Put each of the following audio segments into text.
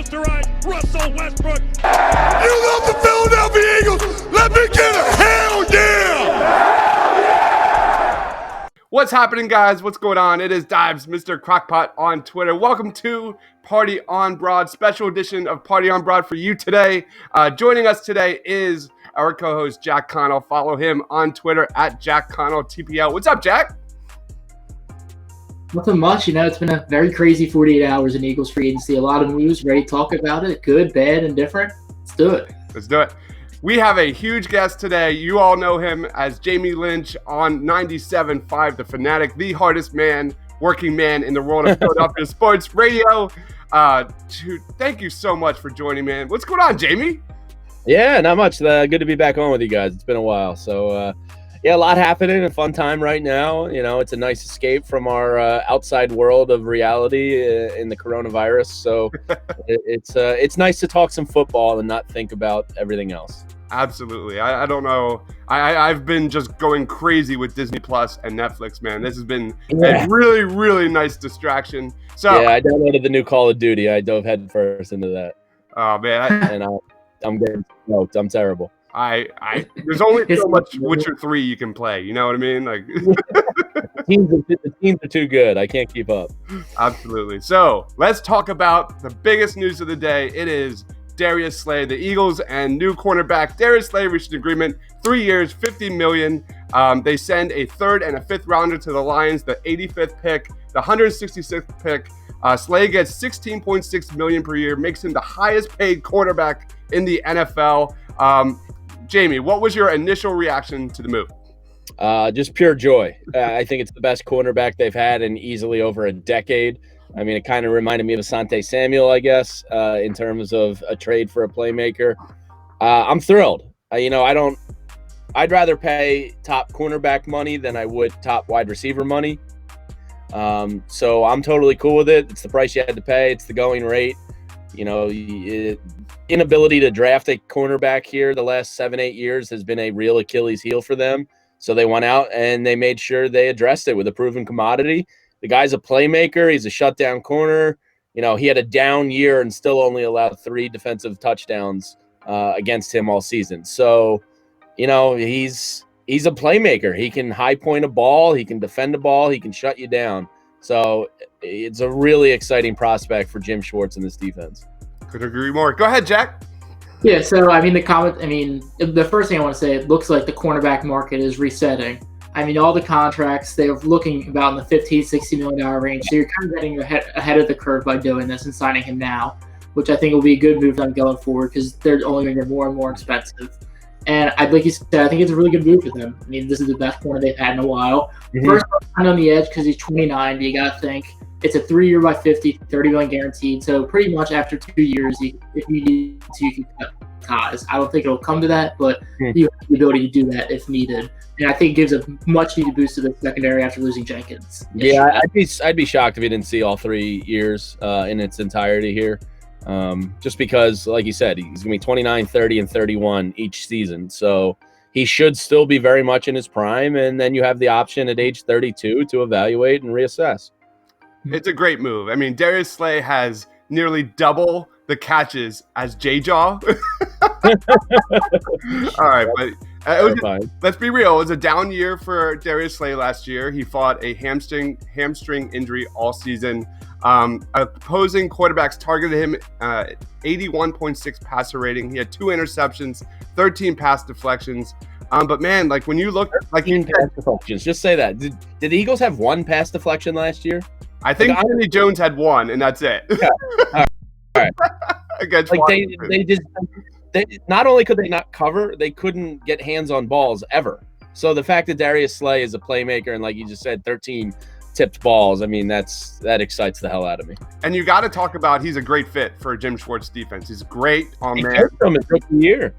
left to right. Russell Westbrook. You love the Philadelphia Eagles. Let me get a hell yeah! What's happening, guys? What's going on? It is Deibs, Mr. Crockpot on Twitter. Welcome to Party on Broad, special edition of Party on Broad for you today. Joining us today is our co-host, Jack Connell. Follow him on Twitter at Jack Connell TPL. What's up, Jack? Nothing much. It's been a very crazy 48 hours in Eagles free agency. A lot of news. Ready to talk about it. Good, bad, and different. Let's do it. Let's do it. We have a huge guest today. You all know him as Jamie Lynch on 97.5 The Fanatic, the hardest man, working man in the world of Philadelphia sports radio. Thank you so much for joining, man. What's going on, Jamie? Yeah, not much. Good to be back on with you guys. It's been a while. So, yeah, a lot happening. A fun time right now. It's a nice escape from our outside world of reality in the coronavirus. So it's nice to talk some football and not think about everything else. Absolutely. I don't know. I've been just going crazy with Disney Plus and Netflix, man. This has been a really, really nice distraction. So yeah, I downloaded the new Call of Duty. I dove head first into that. Oh man, I'm getting smoked. I'm terrible. There's only so much Witcher 3 you can play. You know what I mean? Like the teams are too good. I can't keep up. Absolutely. So let's talk about the biggest news of the day. It is Darius Slay. The Eagles and new cornerback Darius Slay reached an agreement, 3 years, $50 million. They send a third and a fifth rounder to the Lions, the 85th pick, the 166th pick. Slay gets $16.6 million per year, makes him the highest paid quarterback in the NFL. Jamie, what was your initial reaction to the move? Just pure joy. I think it's the best cornerback they've had in easily over a decade. I mean, it kind of reminded me of Asante Samuel, I guess, in terms of a trade for a playmaker. I'm thrilled. I'd rather pay top cornerback money than I would top wide receiver money. So I'm totally cool with it. It's the price you had to pay. It's the going rate. Inability to draft a cornerback here the last 7-8 years has been a real Achilles heel for them. So they went out and they made sure they addressed it with a proven commodity. The guy's a playmaker. He's a shutdown corner. He had a down year and still only allowed 3 defensive touchdowns against him all season. So, he's a playmaker. He can high point a ball. He can defend a ball. He can shut you down. So it's a really exciting prospect for Jim Schwartz in this defense. Couldn't agree more. Go ahead, Jack. Yeah, so, the first thing I want to say, it looks like the cornerback market is resetting. All the contracts, they're looking about in the $15, $60 million range. So you're kind of getting ahead of the curve by doing this and signing him now, which I think will be a good move for them going forward because they're only going to get more and more expensive. And like you said, I think it's a really good move for them. This is the best corner they've had in a while. Mm-hmm. First, on the edge because he's 29, but you got to think it's a 3-year by $50, $30 million guaranteed. So pretty much after 2 years, if you need to, you can cut ties. I don't think it'll come to that, but you have the ability to do that if needed. And I think it gives a much needed boost to the secondary after losing Jenkins. Yeah, I'd be shocked if he didn't see all 3 years in its entirety here. Just because, like you said, he's going to be 29, 30, and 31 each season. So he should still be very much in his prime. And then you have the option at age 32 to evaluate and reassess. It's a great move. Darius Slay has nearly double the catches as J-Jaw. All right, but let's be real. It was a down year for Darius Slay last year. He fought a hamstring injury all season. Opposing quarterbacks targeted him 81.6 passer rating. He had 2 interceptions, 13 pass deflections. But man, like when you look, like you pass deflections, just say that. Did the Eagles have 1 pass deflection last year? I think Anthony Jones had 1, and that's it. Yeah. All right. Against like they not only could they not cover, they couldn't get hands on balls ever. So the fact that Darius Slay is a playmaker and, like you just said, 13 tipped balls, that excites the hell out of me. And you got to talk about he's a great fit for Jim Schwartz defense. He's great on man. From his rookie year.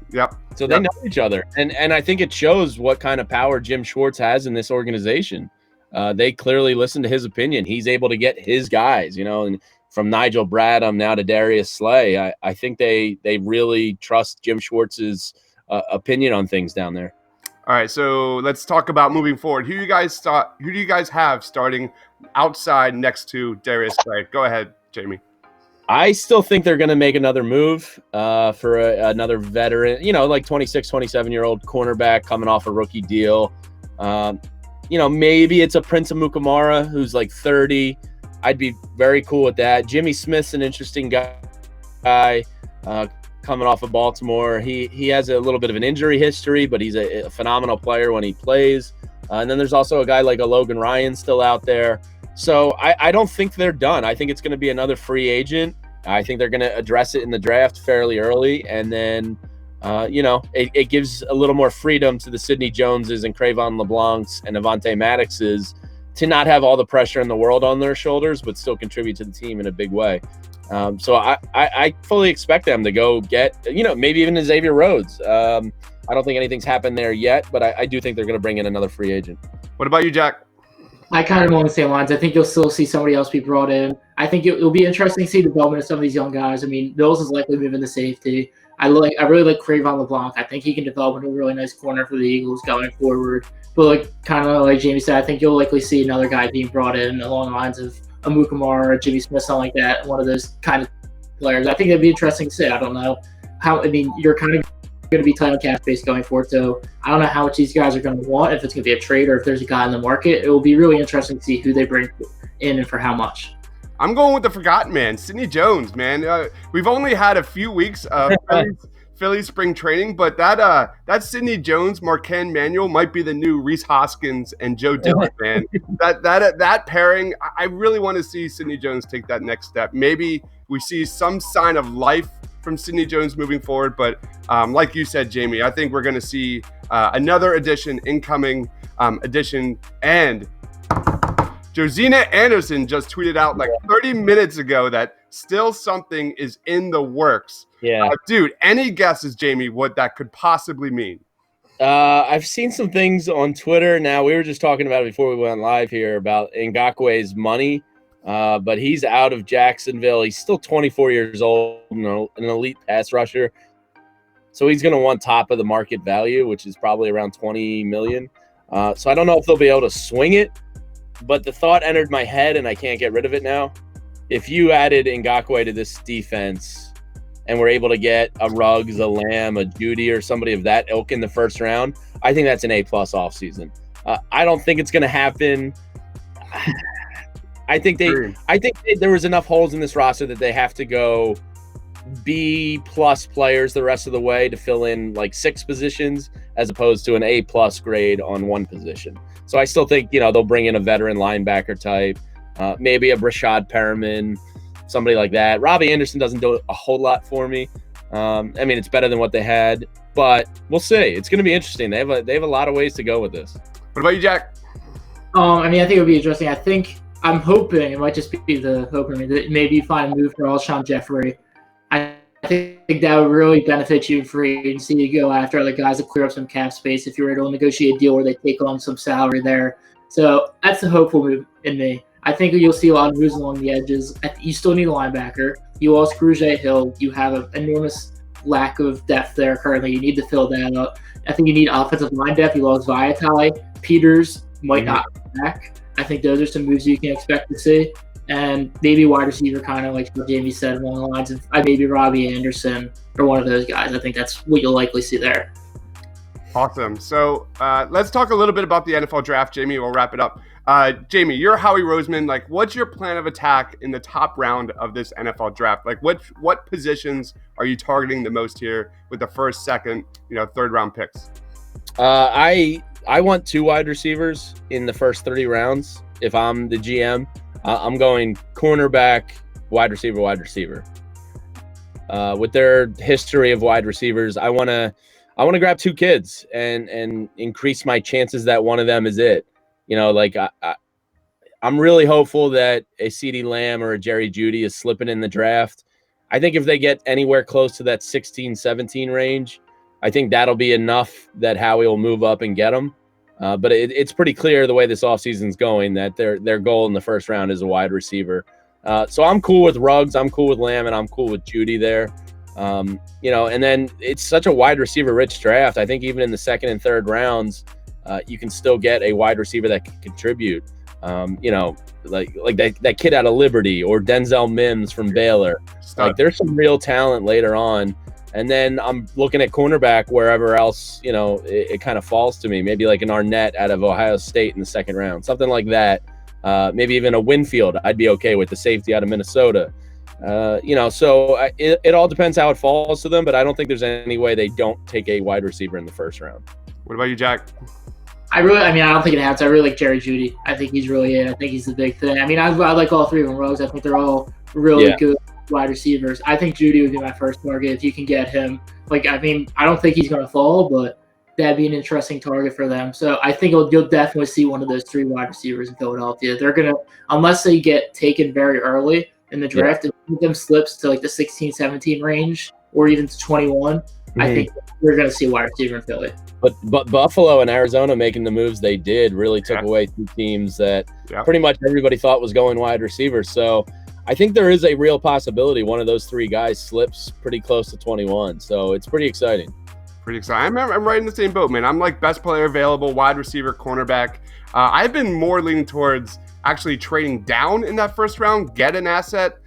Yep. So they know each other, and I think it shows what kind of power Jim Schwartz has in this organization. They clearly listen to his opinion. He's able to get his guys, and from Nigel Bradham now to Darius Slay. I think they really trust Jim Schwartz's opinion on things down there. All right, so let's talk about moving forward. Who do you guys have starting outside next to Darius Slay? Go ahead, Jamie. I still think they're going to make another move for another veteran, like 26, 27-year-old cornerback coming off a rookie deal. Maybe it's a Prince Amukamara who's like 30. I'd be very cool with that. Jimmy Smith's an interesting guy coming off of Baltimore. He has a little bit of an injury history, but he's a phenomenal player when he plays. And then there's also a guy like a Logan Ryan still out there. So I don't think they're done. I think it's going to be another free agent. I think they're going to address it in the draft fairly early. And then, it gives a little more freedom to the Sidney Joneses and Cravon LeBlancs and Avonte Maddoxes to not have all the pressure in the world on their shoulders, but still contribute to the team in a big way. So I fully expect them to go get, maybe even Xavier Rhodes. I don't think anything's happened there yet, but I do think they're going to bring in another free agent. What about you, Jack? I kind of on the same lines. I think you'll still see somebody else be brought in. I think it'll be interesting to see the development of some of these young guys. I mean, Bills is likely moving to safety. I really like Cravon LeBlanc. I think he can develop into a really nice corner for the Eagles going forward. But kind of like Jamie said, I think you'll likely see another guy being brought in along the lines of Amukamara or Jimmy Smith, something like that. One of those kind of players. I think it'd be interesting to see. I don't know how. I mean, you're kind of going to be tight on cap space going forward, so I don't know how much these guys are going to want. If it's going to be a trade or if there's a guy in the market, it will be really interesting to see who they bring in and for how much. I'm going with the forgotten man, Sidney Jones, man. We've only had a few weeks of Philly spring training, but that Sidney Jones, Marquand Manuel might be the new Reese Hoskins and Joe Dillon, man. That pairing, I really want to see Sidney Jones take that next step. Maybe we see some sign of life from Sidney Jones moving forward, but like you said, Jamie, I think we're going to see another incoming edition, and Josina Anderson just tweeted out like 30 minutes ago that still something is in the works. Yeah. Dude, any guesses, Jamie, what that could possibly mean? I've seen some things on Twitter. Now, we were just talking about it before we went live here about Ngakwe's money, but he's out of Jacksonville. He's still 24 years old, an elite pass rusher. So he's going to want top of the market value, which is probably around $20 million. So I don't know if they'll be able to swing it, but the thought entered my head, and I can't get rid of it now. If you added Ngakwe to this defense and were able to get a Ruggs, a Lamb, a Judy, or somebody of that ilk in the first round, I think that's an A+ offseason. I don't think it's going to happen. I think there was enough holes in this roster that they have to go B+ players the rest of the way to fill in like 6 positions, as opposed to an A+ grade on one position. So I still think, they'll bring in a veteran linebacker type, maybe a Brashad Perriman, somebody like that. Robbie Anderson doesn't do a whole lot for me. I mean, it's better than what they had, but we'll see. It's going to be interesting. They have a lot of ways to go with this. What about you, Jack? I think it would be interesting. I'm hoping it might just be the hope that maybe you find a move for Alshon Jeffrey. I think that would really benefit you in free agency to go after other guys to clear up some cap space if you were able to negotiate a deal where they take on some salary there. So that's the hopeful move in me. I think you'll see a lot of moves along the edges. You still need a linebacker. You lost Grugier Hill. You have an enormous lack of depth there currently. You need to fill that up. I think you need offensive line depth. You lost Vaitai. Peters might not come back. I think those are some moves you can expect to see. And maybe wide receiver, kind of like what Jamie said, along the lines of maybe Robbie Anderson or one of those guys. I think that's what you'll likely see there. Awesome. So let's talk a little bit about the NFL draft, Jamie. We'll wrap it up. Jamie, you're Howie Roseman. Like, what's your plan of attack in the top round of this NFL draft? Like, what positions are you targeting the most here with the first, second, third round picks? I want 2 wide receivers in the first 30 rounds. If I'm the GM, I'm going cornerback, wide receiver. With their history of wide receivers, I want to grab 2 kids and increase my chances that one of them is it. I'm really hopeful that a CeeDee Lamb or a Jerry Jeudy is slipping in the draft. I think if they get anywhere close to that 16-17 range, I think that'll be enough that Howie will move up and get them. But it's pretty clear the way this offseason's going that their goal in the first round is a wide receiver. So I'm cool with Ruggs, I'm cool with Lamb, and I'm cool with Jeudy there. And then it's such a wide receiver rich draft. I think even in the second and third rounds, you can still get a wide receiver that can contribute. You know, like that kid out of Liberty or Denzel Mims from Baylor. Like there's some real talent later on. And then I'm looking at cornerback wherever else, you know, it kind of falls to me. Maybe like an Arnett out of Ohio State in the second round, something like that. Maybe even a Winfield. I'd be okay with the safety out of Minnesota. You know, so it all depends how it falls to them, but I don't think there's any way they don't take a wide receiver in the first round. What about you, Jack? I don't think it happens. I really like Jerry Jeudy. I think he's really it. I think he's the big thing. I mean, I like all three of them, Rose. I think they're all really good wide receivers. I think Jeudy would be my first target if you can get him. Like, I mean, I don't think he's going to fall, but that'd be an interesting target for them. So I think you'll definitely see one of those three wide receivers in Philadelphia. They're going to, unless they get taken very early in the draft, and them slips to like the 16, 17 range or even to 21, I think we're going to see a wide receiver in Philly. But Buffalo and Arizona making the moves they did really took away two teams that pretty much everybody thought was going wide receiver. So I think there is a real possibility one of those three guys slips pretty close to 21. So it's pretty exciting. I'm right in the same boat, man. I'm like best player available, wide receiver, cornerback. I've been more leaning towards actually trading down in that first round, get an asset,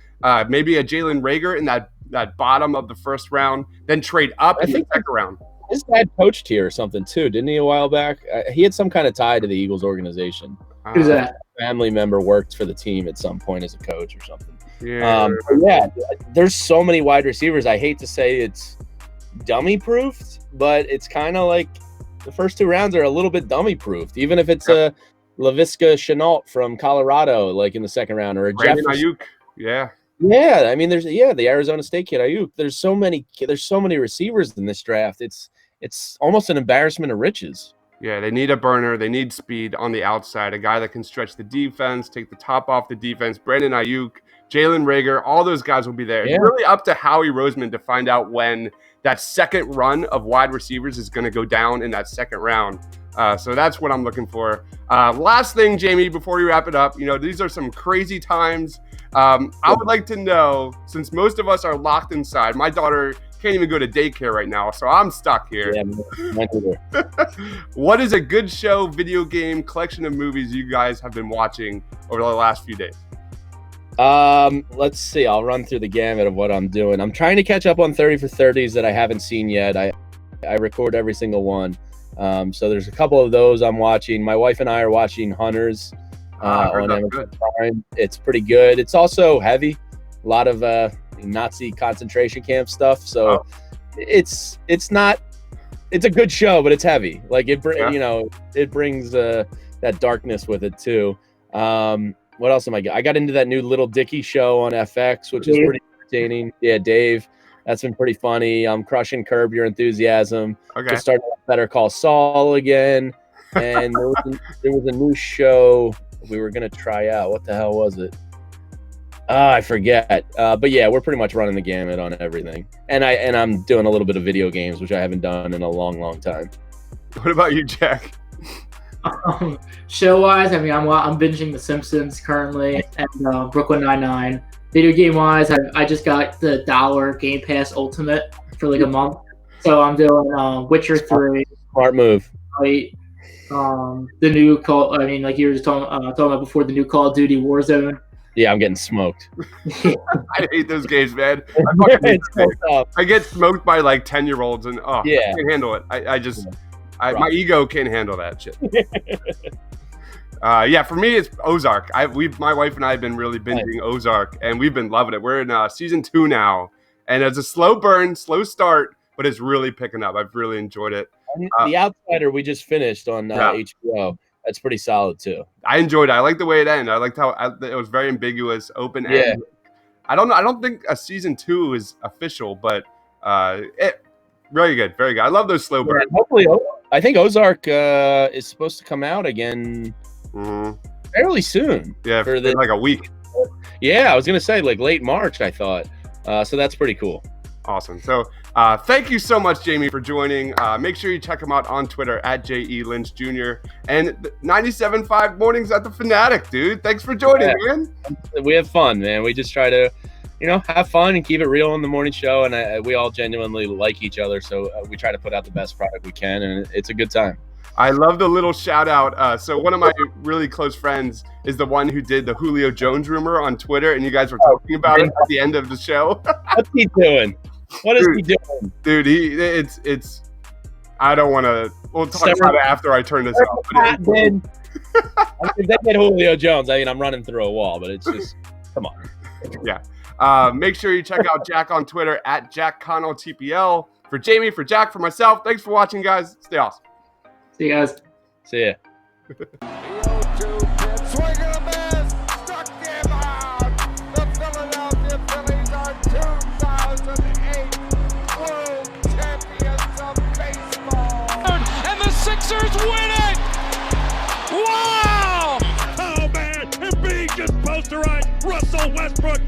maybe a Jalen Reagor in that bottom of the first round, then trade up in the second round. His dad coached here or something too, didn't he, a while back? He had some kind of tie to the Eagles organization. Who's that? A family member worked for the team at some point as a coach or something. Yeah. There's so many wide receivers. I hate to say it's dummy-proofed, but it's kind of like the first two rounds are a little bit dummy-proofed, even if it's a Laviska Shenault from Colorado, like in the second round, or a Brandon Jefferson. Ayuk. Yeah. Yeah, I mean, there's the Arizona State kid Ayuk. There's so many receivers in this draft. It's almost an embarrassment of riches. Yeah, they need a burner. They need speed on the outside, a guy that can stretch the defense, take the top off the defense. Brandon Ayuk, Jalen Reagor, all those guys will be there. Yeah. It's really up to Howie Roseman to find out when that second run of wide receivers is going to go down in that second round. So that's what I'm looking for. Last thing, Jamie, before we wrap it up, you know, these are some crazy times. I would like to know, since most of us are locked inside, my daughter can't even go to daycare right now, so I'm stuck here. Yeah, what is a good show, video game, collection of movies you guys have been watching over the last few days? Let's see. I'll run through the gamut of what I'm doing. I'm trying to catch up on 30 for 30s that I haven't seen yet. I record every single one. So there's a couple of those I'm watching. My wife and I are watching Hunters on Amazon Prime. It's pretty good. It's also heavy. A lot of Nazi concentration camp stuff. So it's a good show, but it's heavy. Like it brings that darkness with it too. What else am I got? I got into that new Little Dicky show on FX, which is pretty entertaining. Yeah, Dave. That's been pretty funny. I'm crushing Curb Your Enthusiasm. Okay. Just started Better Call Saul again. And there was a new show we were going to try out. What the hell was it? I forget. But yeah, we're pretty much running the gamut on everything. And I'm doing a little bit of video games, which I haven't done in a long, long time. What about you, Jack? Show-wise, I mean, I'm binging The Simpsons currently and Brooklyn Nine-Nine. Video game-wise, I just got the $1 Game Pass Ultimate for like a month. So I'm doing Witcher 3. Smart move. Right. The new Call, I mean, like you were just talking about before, the new Call of Duty Warzone. Yeah, I'm getting smoked. I hate those games, man. I get smoked by like 10-year-olds and I can't handle it. My ego can't handle that shit. For me, it's Ozark. My wife and I have been really binging Ozark, and we've been loving it. We're in season 2 now, and it's a slow burn, slow start, but it's really picking up. I've really enjoyed it. The Outsider we just finished on HBO. That's pretty solid too. I enjoyed it. I like the way it ended. I liked how it was very ambiguous, open end. Yeah. I don't think a season 2 is official, but very good, very good. I love those slow burns. Hopefully, I think Ozark is supposed to come out again fairly soon. Yeah, for like a week. Yeah, I was gonna say like late March. I thought so. That's pretty cool. Awesome. So thank you so much, Jamie, for joining. Make sure you check him out on Twitter at JE Lynch Jr. and 97.5 Mornings at the Fanatic, dude. Thanks for joining, man. We have fun, man. We just try to, have fun and keep it real on the morning show. And we all genuinely like each other. So we try to put out the best product we can. And it's a good time. I love the little shout out. So one of my really close friends is the one who did the Julio Jones rumor on Twitter, and you guys were talking about it at the end of the show. What's he doing? What is he doing? Dude, it's. I don't want to. We'll talk about it after I turn this off. I mean, if they get Julio Jones, I mean, I'm running through a wall, but it's just, come on. Yeah. Make sure you check out Jack on Twitter at JackConnellTPL. For Jamie, for Jack, for myself, thanks for watching, guys. Stay awesome. See you guys. See ya. Swing and a miss. Struck him out. The Philadelphia Phillies are 2008 World Champions of Baseball. And the Sixers win it! Wow! Oh, man. And being just posterized, Russell Westbrook.